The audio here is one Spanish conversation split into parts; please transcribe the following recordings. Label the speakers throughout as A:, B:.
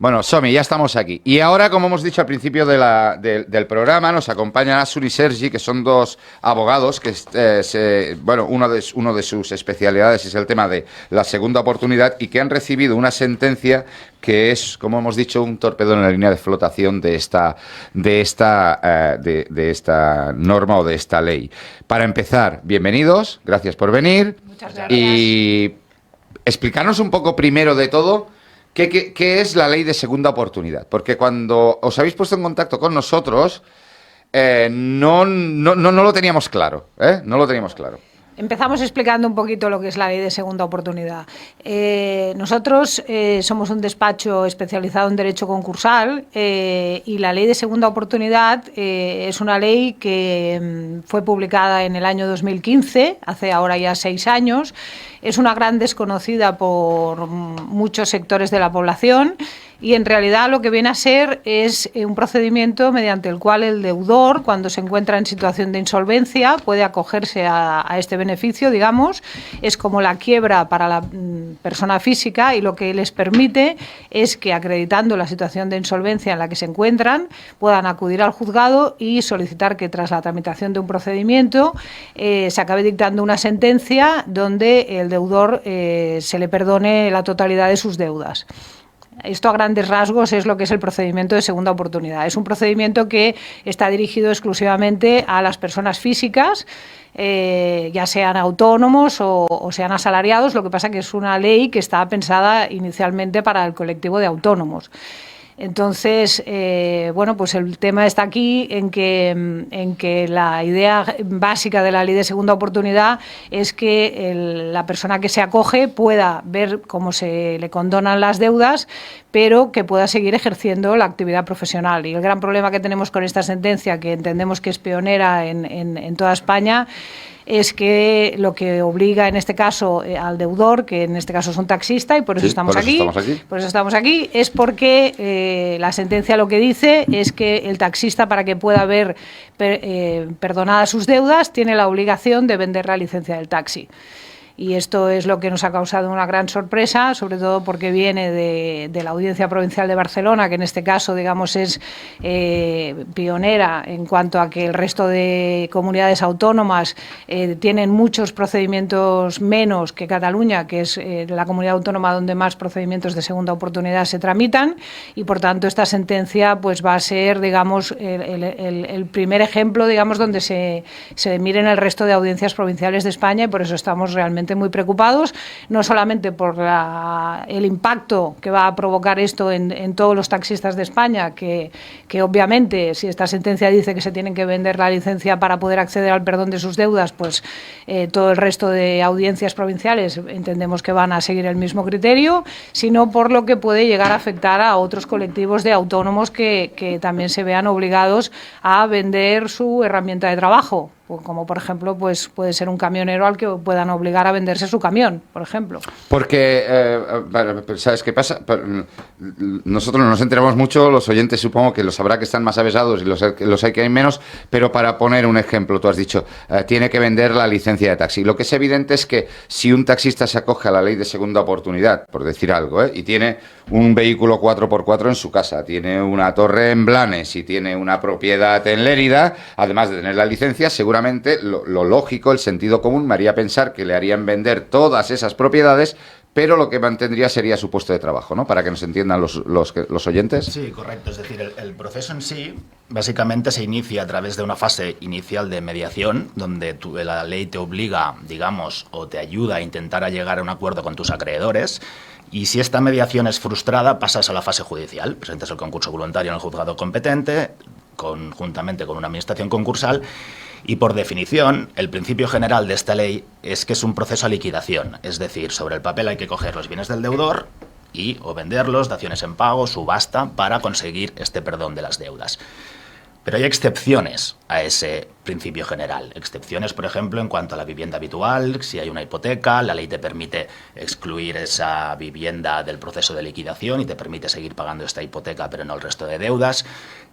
A: Bueno, Somi, ya estamos aquí. Y ahora, como hemos dicho al principio del programa, nos acompañan Asun y Sergi, que son dos abogados que, bueno, uno de sus especialidades es el tema de la segunda oportunidad y que han recibido una sentencia que es, como hemos dicho, un torpedo en la línea de flotación de esta norma o de esta ley. Para empezar, bienvenidos, gracias por venir.
B: Muchas gracias.
A: Y explicarnos un poco primero de todo. ¿Qué es la ley de segunda oportunidad? Porque cuando os habéis puesto en contacto con nosotros, no lo teníamos claro, ¿eh? No lo teníamos claro.
B: Empezamos explicando un poquito lo que es la ley de segunda oportunidad. Nosotros somos un despacho especializado en derecho concursal y la ley de segunda oportunidad es una ley que fue publicada en el año 2015, hace ahora ya 6 años. Es una gran desconocida por muchos sectores de la población y en realidad lo que viene a ser es un procedimiento mediante el cual el deudor, cuando se encuentra en situación de insolvencia, puede acogerse a este beneficio, digamos. Es como la quiebra para la persona física y lo que les permite es que, acreditando la situación de insolvencia en la que se encuentran, puedan acudir al juzgado y solicitar que tras la tramitación de un procedimiento se acabe dictando una sentencia donde el deudor se le perdone la totalidad de sus deudas. Esto a grandes rasgos es lo que es el procedimiento de segunda oportunidad. Es un procedimiento que está dirigido exclusivamente a las personas físicas, ya sean autónomos o sean asalariados. Lo que pasa que es una ley que está pensada inicialmente para el colectivo de autónomos. Entonces, bueno, pues el tema está aquí en que la idea básica de la ley de segunda oportunidad es que la persona que se acoge pueda ver cómo se le condonan las deudas, pero que pueda seguir ejerciendo la actividad profesional. Y el gran problema que tenemos con esta sentencia, que entendemos que es pionera en toda España, es que lo que obliga en este caso al deudor, que en este caso es un taxista y por eso estamos aquí, es porque la sentencia lo que dice es que el taxista, para que pueda ver perdonadas sus deudas, tiene la obligación de vender la licencia del taxi. Y esto es lo que nos ha causado una gran sorpresa, sobre todo porque viene de la Audiencia Provincial de Barcelona, que en este caso, digamos, es pionera en cuanto a que el resto de comunidades autónomas tienen muchos procedimientos menos que Cataluña, que es la comunidad autónoma donde más procedimientos de segunda oportunidad se tramitan, y por tanto esta sentencia pues va a ser, digamos, el primer ejemplo, digamos, donde se miren el resto de audiencias provinciales de España, y por eso estamos realmente muy preocupados, no solamente por el impacto que va a provocar esto en todos los taxistas de España, que obviamente si esta sentencia dice que se tienen que vender la licencia para poder acceder al perdón de sus deudas, pues todo el resto de audiencias provinciales entendemos que van a seguir el mismo criterio, sino por lo que puede llegar a afectar a otros colectivos de autónomos que también se vean obligados a vender su herramienta de trabajo, como por ejemplo pues puede ser un camionero al que puedan obligar a venderse su camión, por ejemplo.
A: Porque, ¿sabes qué pasa? Nosotros no nos enteramos mucho, los oyentes supongo que los habrá que están más avesados y los hay que hay menos, pero para poner un ejemplo, tú has dicho, tiene que vender la licencia de taxi. Lo que es evidente es que si un taxista se acoge a la ley de segunda oportunidad, por decir algo, y tiene un vehículo 4x4 en su casa, tiene una torre en Blanes y tiene una propiedad en Lérida, además de tener la licencia, seguramente lo lógico, el sentido común me haría pensar que le harían vender todas esas propiedades, pero lo que mantendría sería su puesto de trabajo, ¿no? Para que nos entiendan los oyentes.
C: Sí, correcto. Es decir, el proceso en sí básicamente se inicia a través de una fase inicial de mediación, donde la ley te obliga, digamos, o te ayuda a intentar llegar a un acuerdo con tus acreedores. Y si esta mediación es frustrada, pasas a la fase judicial. Presentas el concurso voluntario en el juzgado competente, conjuntamente con una administración concursal. Y por definición, el principio general de esta ley es que es un proceso a liquidación. Es decir, sobre el papel hay que coger los bienes del deudor o venderlos, daciones en pago, subasta, para conseguir este perdón de las deudas. Pero hay excepciones a ese principio general. Excepciones, por ejemplo, en cuanto a la vivienda habitual. Si hay una hipoteca, la ley te permite excluir esa vivienda del proceso de liquidación y te permite seguir pagando esta hipoteca, pero no el resto de deudas.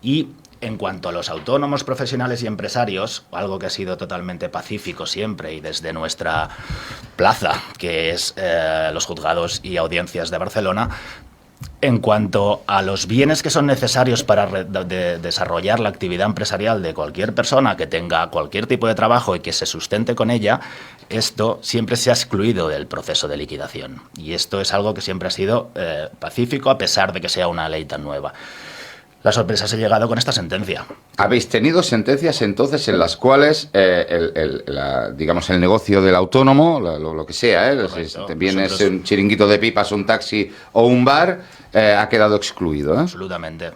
C: Y en cuanto a los autónomos, profesionales y empresarios, algo que ha sido totalmente pacífico siempre y desde nuestra plaza, que es los juzgados y audiencias de Barcelona, En cuanto a los bienes que son necesarios para desarrollar la actividad empresarial de cualquier persona que tenga cualquier tipo de trabajo y que se sustente con ella, esto siempre se ha excluido del proceso de liquidación. Y esto es algo que siempre ha sido pacífico, a pesar de que sea una ley tan nueva. La sorpresa se ha llegado con esta sentencia.
A: ¿Habéis tenido sentencias entonces en las cuales, digamos, el negocio del autónomo, lo que sea, si te vienes un chiringuito de pipas, un taxi o un bar, ha quedado excluido?
C: Absolutamente.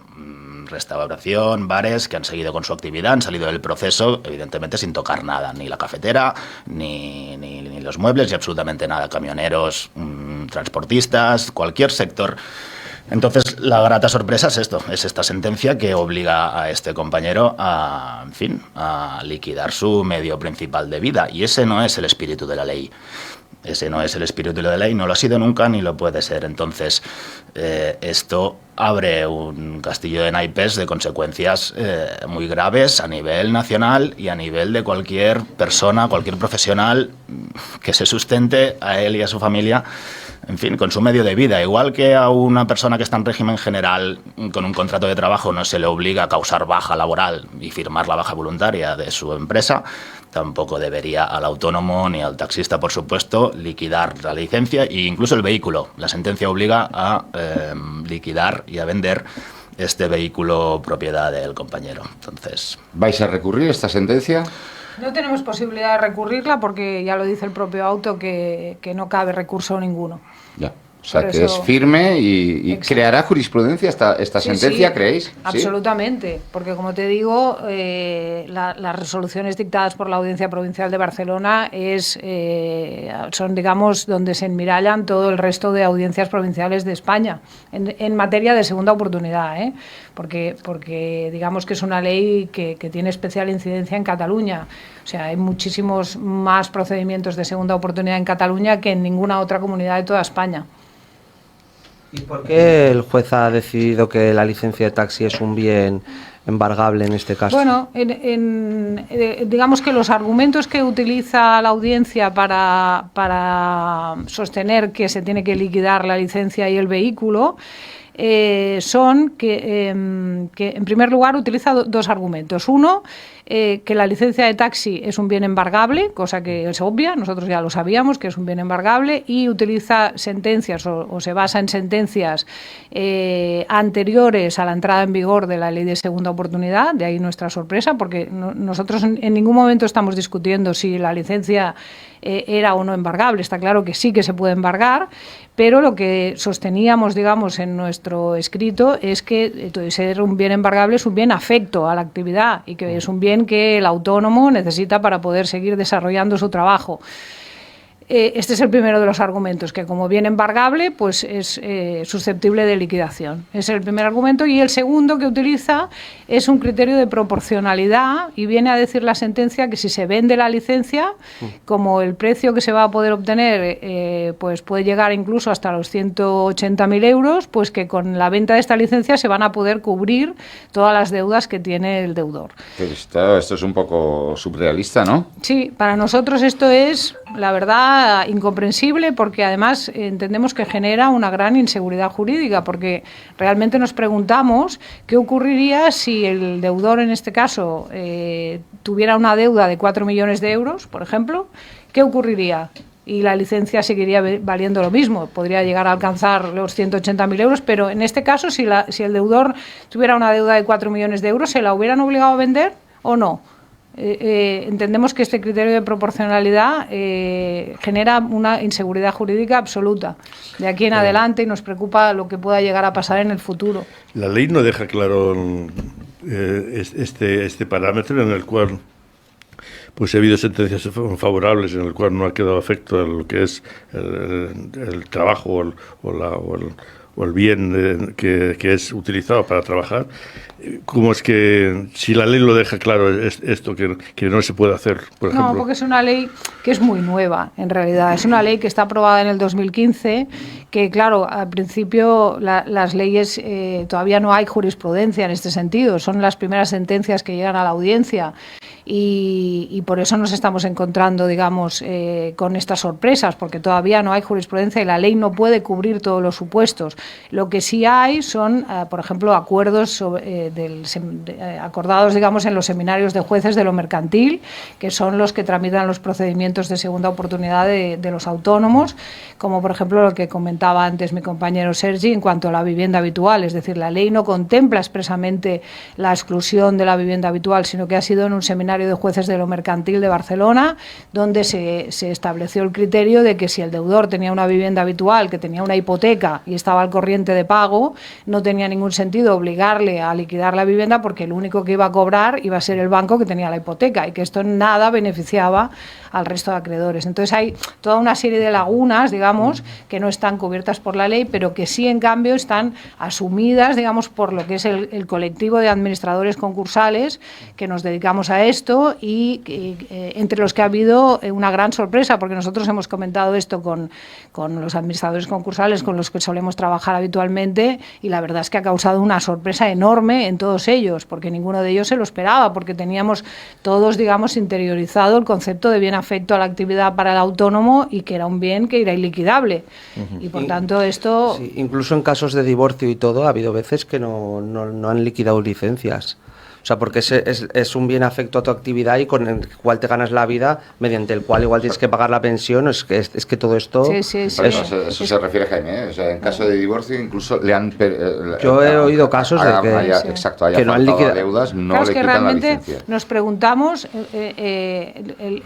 C: Restauración, bares que han seguido con su actividad, han salido del proceso, evidentemente sin tocar nada, ni la cafetera, ni los muebles, y absolutamente nada. Camioneros, transportistas, cualquier sector. Entonces, la grata sorpresa es esto, es esta sentencia que obliga a este compañero a, en fin, a liquidar su medio principal de vida. Y ese no es el espíritu de la ley. Ese no es el espíritu de la ley, no lo ha sido nunca ni lo puede ser. Entonces, esto abre un castillo de naipes de consecuencias muy graves a nivel nacional y a nivel de cualquier persona, cualquier profesional que se sustente a él y a su familia, en fin, con su medio de vida. Igual que a una persona que está en régimen general con un contrato de trabajo no se le obliga a causar baja laboral y firmar la baja voluntaria de su empresa, tampoco debería al autónomo ni al taxista, por supuesto, liquidar la licencia e incluso el vehículo. La sentencia obliga a liquidar y a vender este vehículo propiedad del compañero. Entonces,
A: ¿vais a recurrir esta sentencia?
B: No tenemos posibilidad de recurrirla porque ya lo dice el propio auto que no cabe recurso ninguno.
A: Ya. O sea,
B: Por
A: que
B: eso,
A: es firme y creará jurisprudencia esta
B: sí,
A: sentencia,
B: sí,
A: ¿creéis?
B: Absolutamente, ¿sí? Porque como te digo, las resoluciones dictadas por la Audiencia Provincial de Barcelona son, digamos, donde se enmirallan todo el resto de audiencias provinciales de España en materia de segunda oportunidad, porque digamos que es una ley que tiene especial incidencia en Cataluña. O sea, hay muchísimos más procedimientos de segunda oportunidad en Cataluña que en ninguna otra comunidad de toda España.
D: ¿Y por qué el juez ha decidido que la licencia de taxi es un bien embargable en este caso?
B: Bueno, digamos que los argumentos que utiliza la audiencia para sostener que se tiene que liquidar la licencia y el vehículo son que, en primer lugar, utiliza dos argumentos. Uno, que la licencia de taxi es un bien embargable, cosa que es obvia, nosotros ya lo sabíamos, que es un bien embargable, y utiliza sentencias o se basa en sentencias anteriores a la entrada en vigor de la ley de segunda oportunidad, de ahí nuestra sorpresa, porque nosotros en ningún momento estamos discutiendo si la licencia era o no embargable. Está claro que sí que se puede embargar, pero lo que sosteníamos, digamos, en nuestro escrito es que ser un bien embargable es un bien afecto a la actividad y que es un bien que el autónomo necesita para poder seguir desarrollando su trabajo. Este es el primero de los argumentos, que como bien embargable pues es susceptible de liquidación. Ese es el primer argumento. Y el segundo que utiliza es un criterio de proporcionalidad y viene a decir la sentencia que si se vende la licencia, como el precio que se va a poder obtener pues puede llegar incluso hasta los 180.000 euros, pues que con la venta de esta licencia se van a poder cubrir todas las deudas que tiene el deudor.
A: Esto es un poco surrealista, ¿no?
B: Sí, para nosotros esto es, la verdad, incomprensible, porque además entendemos que genera una gran inseguridad jurídica, porque realmente nos preguntamos qué ocurriría si el deudor, en este caso, tuviera una deuda de 4 millones de euros, por ejemplo. ¿Qué ocurriría? Y la licencia seguiría valiendo lo mismo, podría llegar a alcanzar los 180.000 euros, pero en este caso, si el deudor tuviera una deuda de 4 millones de euros, ¿se la hubieran obligado a vender o no? Entendemos que este criterio de proporcionalidad genera una inseguridad jurídica absoluta de aquí en adelante y nos preocupa lo que pueda llegar a pasar en el futuro.
E: La ley no deja claro este parámetro en el cual pues ha habido sentencias favorables en el cual no ha quedado afecto a lo que es el trabajo o el bien que es utilizado para trabajar. ¿Cómo es que, si la ley lo deja claro, esto que no se puede hacer, por ejemplo?
B: No, porque es una ley que es muy nueva, en realidad. Es una ley que está aprobada en el 2015, que, claro, al principio las leyes, todavía no hay jurisprudencia en este sentido. Son las primeras sentencias que llegan a la audiencia. y por eso nos estamos encontrando, digamos, con estas sorpresas, porque todavía no hay jurisprudencia y la ley no puede cubrir todos los supuestos. Lo que sí hay son, por ejemplo, acuerdos acordados, digamos, en los seminarios de jueces de lo mercantil, que son los que tramitan los procedimientos de segunda oportunidad de los autónomos, como por ejemplo lo que comentaba antes mi compañero Sergi en cuanto a la vivienda habitual. Es decir, la ley no contempla expresamente la exclusión de la vivienda habitual, sino que ha sido en un seminario de jueces de lo mercantil de Barcelona, donde se estableció el criterio de que si el deudor tenía una vivienda habitual, que tenía una hipoteca y estaba al corriente de pago, no tenía ningún sentido obligarle a liquidar la vivienda, porque el único que iba a cobrar iba a ser el banco que tenía la hipoteca, y que esto en nada beneficiaba al resto de acreedores. Entonces hay toda una serie de lagunas, digamos, que no están cubiertas por la ley, pero que sí, en cambio, están asumidas, digamos, por lo que es el colectivo de administradores concursales que nos dedicamos a esto, y entre los que ha habido una gran sorpresa, porque nosotros hemos comentado esto con los administradores concursales con los que solemos trabajar habitualmente, y la verdad es que ha causado una sorpresa enorme en todos ellos, porque ninguno de ellos se lo esperaba, porque teníamos todos, digamos, interiorizado el concepto de bien afecto a la actividad para el autónomo, y que era un bien que era iliquidable. Y por tanto esto...
D: Sí, incluso en casos de divorcio y todo, ha habido veces que no han liquidado licencias. O sea, porque es un bien afecto a tu actividad y con el cual te ganas la vida, mediante el cual igual tienes que pagar la pensión. Es que todo esto...
B: Sí.
A: Eso se refiere, Jaime, ¿eh? O sea, en caso de divorcio incluso le han...
D: Yo he oído casos de que...
A: Exacto, haya
D: que no han
A: liquidado deudas, no
B: claro,
A: le
B: es que
A: quitan la
B: realmente
A: licencia.
B: nos preguntamos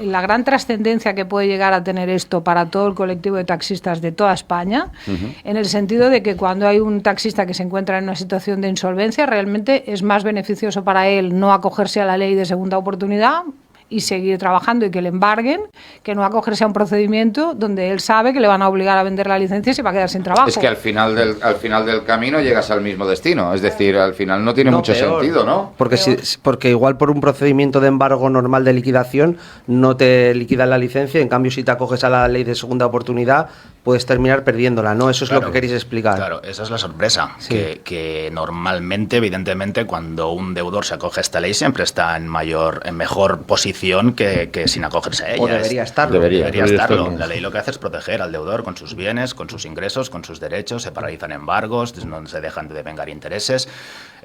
B: la gran trascendencia que puede llegar a tener esto para todo el colectivo de taxistas de toda España, en el sentido de que cuando hay un taxista que se encuentra en una situación de insolvencia, realmente es más beneficioso para él no acogerse a la ley de segunda oportunidad y seguir trabajando y que le embarguen, que no acogerse a un procedimiento donde él sabe que le van a obligar a vender la licencia y se va a quedar sin trabajo.
A: Es que al final del camino llegas al mismo destino, es decir, al final no tiene mucho sentido, ¿no?
D: Porque igual por un procedimiento de embargo normal de liquidación no te liquidan la licencia, en cambio si te acoges a la ley de segunda oportunidad puedes terminar perdiéndola, ¿no? Eso es lo que queréis explicar.
C: Claro, esa es la sorpresa,
D: sí.
C: que normalmente, evidentemente, cuando un deudor se acoge a esta ley siempre está en mejor posición que sin acogerse a ella.
D: O debería estarlo.
C: Debería estarlo. La ley lo que hace es proteger al deudor con sus bienes, con sus ingresos, con sus derechos, se paralizan embargos, no se dejan de devengar intereses.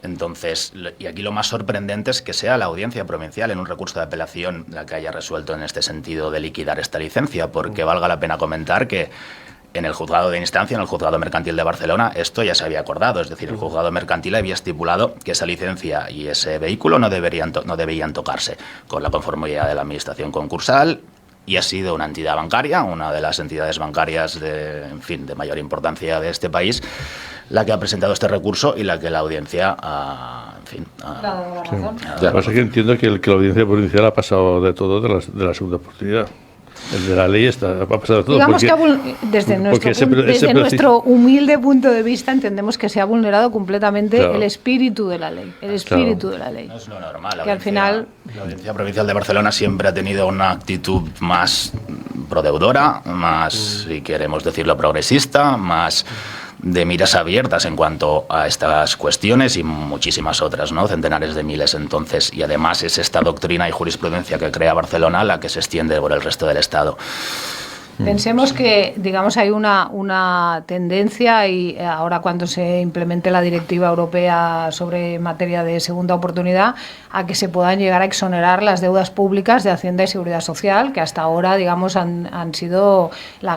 C: Entonces, y aquí lo más sorprendente es que sea la audiencia provincial en un recurso de apelación la que haya resuelto en este sentido de liquidar esta licencia, porque valga la pena comentar que en el juzgado de instancia, en el juzgado mercantil de Barcelona, esto ya se había acordado, es decir, el juzgado mercantil había estipulado que esa licencia y ese vehículo no debían tocarse, con la conformidad de la administración concursal, y ha sido una entidad bancaria, una de las entidades bancarias de mayor importancia de este país, la que ha presentado este recurso y la que la audiencia ha
B: dado la razón.
E: Lo que pasa es que entiendo que la audiencia provincial ha pasado de todo de la segunda oportunidad. El de la ley ha pasado todo.
B: Digamos que desde nuestro humilde punto de vista entendemos que se ha vulnerado completamente el espíritu de la ley. El espíritu de la ley.
C: No es lo normal.
B: Que al final...
C: La Audiencia Provincial de Barcelona siempre ha tenido una actitud más prodeudora, más, si queremos decirlo, progresista, más de miras abiertas en cuanto a estas cuestiones y muchísimas otras, ¿no? Centenares de miles. Entonces, y además es esta doctrina y jurisprudencia que crea Barcelona la que se extiende por el resto del Estado.
B: Pensemos que, digamos, hay una tendencia, y ahora cuando se implemente la directiva europea sobre materia de segunda oportunidad, a que se puedan llegar a exonerar las deudas públicas de Hacienda y Seguridad Social, que hasta ahora, digamos, han sido el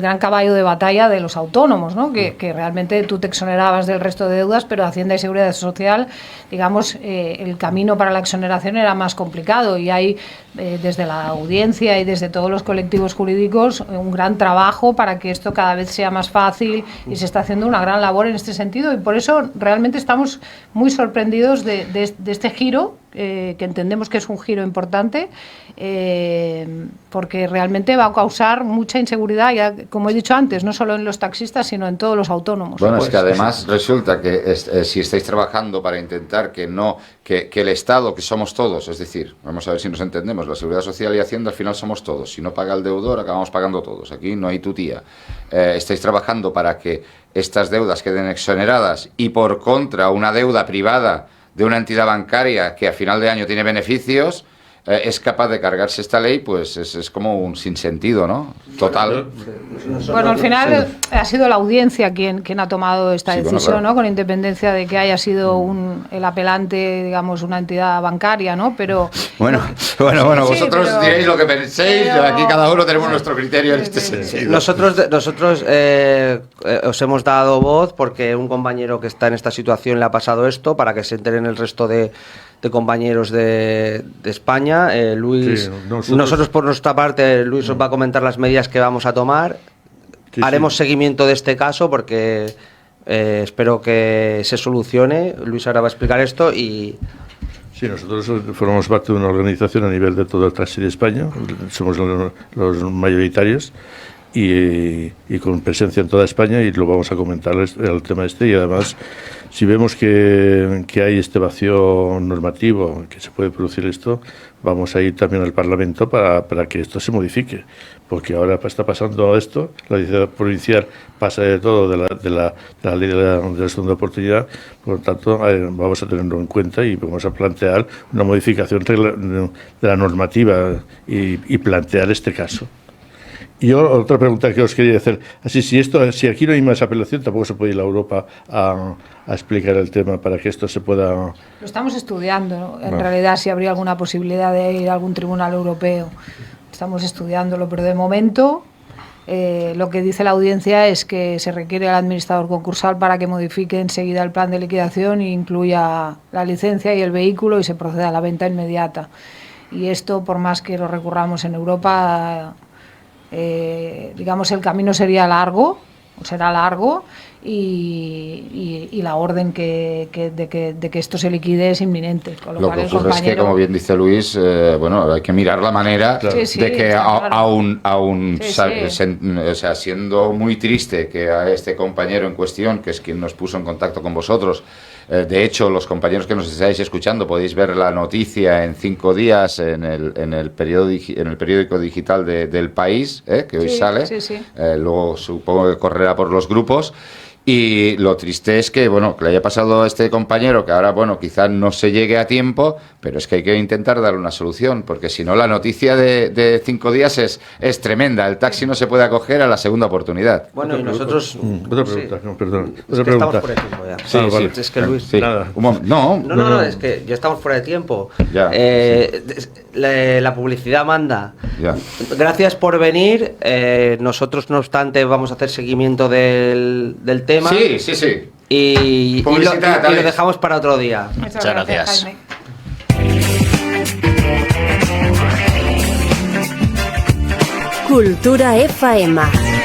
B: gran caballo de batalla de los autónomos, ¿no? Que realmente tú te exonerabas del resto de deudas, pero Hacienda y Seguridad Social, digamos, el camino para la exoneración era más complicado, y hay desde la audiencia y desde todos los colectivos jurídicos un gran trabajo para que esto cada vez sea más fácil, y se está haciendo una gran labor en este sentido, y por eso realmente estamos muy sorprendidos de este giro, que entendemos que es un giro importante, porque realmente va a causar mucha inseguridad, ya, como he dicho antes, no solo en los taxistas, sino en todos los autónomos.
A: Bueno, es que además resulta que si estáis trabajando para intentar que el Estado, que somos todos, es decir, vamos a ver si nos entendemos, la Seguridad Social y Hacienda al final somos todos, si no paga el deudor acabamos pagando todos, aquí no hay tutía, estáis trabajando para que estas deudas queden exoneradas, y por contra una deuda privada de una entidad bancaria que a final de año tiene beneficios, es capaz de cargarse esta ley, pues es como un sinsentido, ¿no? Total.
B: Bueno, al final ha sido la audiencia quien ha tomado esta decisión, claro, ¿no? Con independencia de que haya sido el apelante, digamos, una entidad bancaria, ¿no? Pero
A: bueno, vosotros diréis lo que penséis, aquí cada uno tenemos nuestro criterio en este sentido.
D: Nosotros os hemos dado voz porque un compañero que está en esta situación le ha pasado esto, para que se enteren el resto de compañeros de España. Luis, nosotros por nuestra parte, Luis os va a comentar las medidas que vamos a tomar. Haremos seguimiento de este caso porque espero que se solucione. Luis ahora va a explicar esto y...
E: Sí, nosotros formamos parte de una organización a nivel de todo el taxi de España, somos los mayoritarios y con presencia en toda España, y lo vamos a comentar el tema y además si vemos que hay este vacío normativo, que se puede producir esto, vamos a ir también al Parlamento para que esto se modifique, porque ahora está pasando esto, la licencia provincial pasa de todo de la ley de la segunda oportunidad, por lo tanto vamos a tenerlo en cuenta y vamos a plantear una modificación de la normativa y plantear este caso. Y yo, otra pregunta que os quería hacer, si aquí no hay más apelación, tampoco se puede ir a Europa a explicar el tema para que esto se pueda...
B: Lo estamos estudiando, ¿no? En realidad, si habría alguna posibilidad de ir a algún tribunal europeo. Estamos estudiándolo, pero de momento lo que dice la audiencia es que se requiere al administrador concursal para que modifique enseguida el plan de liquidación e incluya la licencia y el vehículo y se proceda a la venta inmediata. Y esto, por más que lo recurramos en Europa... digamos, el camino será largo y la orden de que esto se liquide es inminente. Con
A: lo que ocurre es que, como bien dice Luis, hay que mirar la manera de que siendo muy triste que a este compañero en cuestión, que es quien nos puso en contacto con vosotros, de hecho, los compañeros que nos estáis escuchando podéis ver la noticia en 5 días en el periódico digital del País, que hoy sale. Luego supongo que correrá por los grupos. Y lo triste es que, que le haya pasado a este compañero, que ahora, quizás no se llegue a tiempo, pero es que hay que intentar darle una solución, porque si no, la noticia de 5 días es tremenda. El taxi no se puede acoger a la segunda oportunidad.
D: Bueno, y nosotros...
E: Otra pregunta, perdón.
D: Otra pregunta. Estamos fuera de tiempo ya.
E: Vale.
D: Es que Luis...
E: Nada.
D: No, es que ya estamos fuera de tiempo.
A: Ya,
D: la publicidad manda.
A: Ya.
D: Gracias por venir. Nosotros, no obstante, vamos a hacer seguimiento del tema.
A: Sí.
D: Y lo dejamos para otro día.
C: Muchas gracias.
B: Jaime.
F: Cultura FM.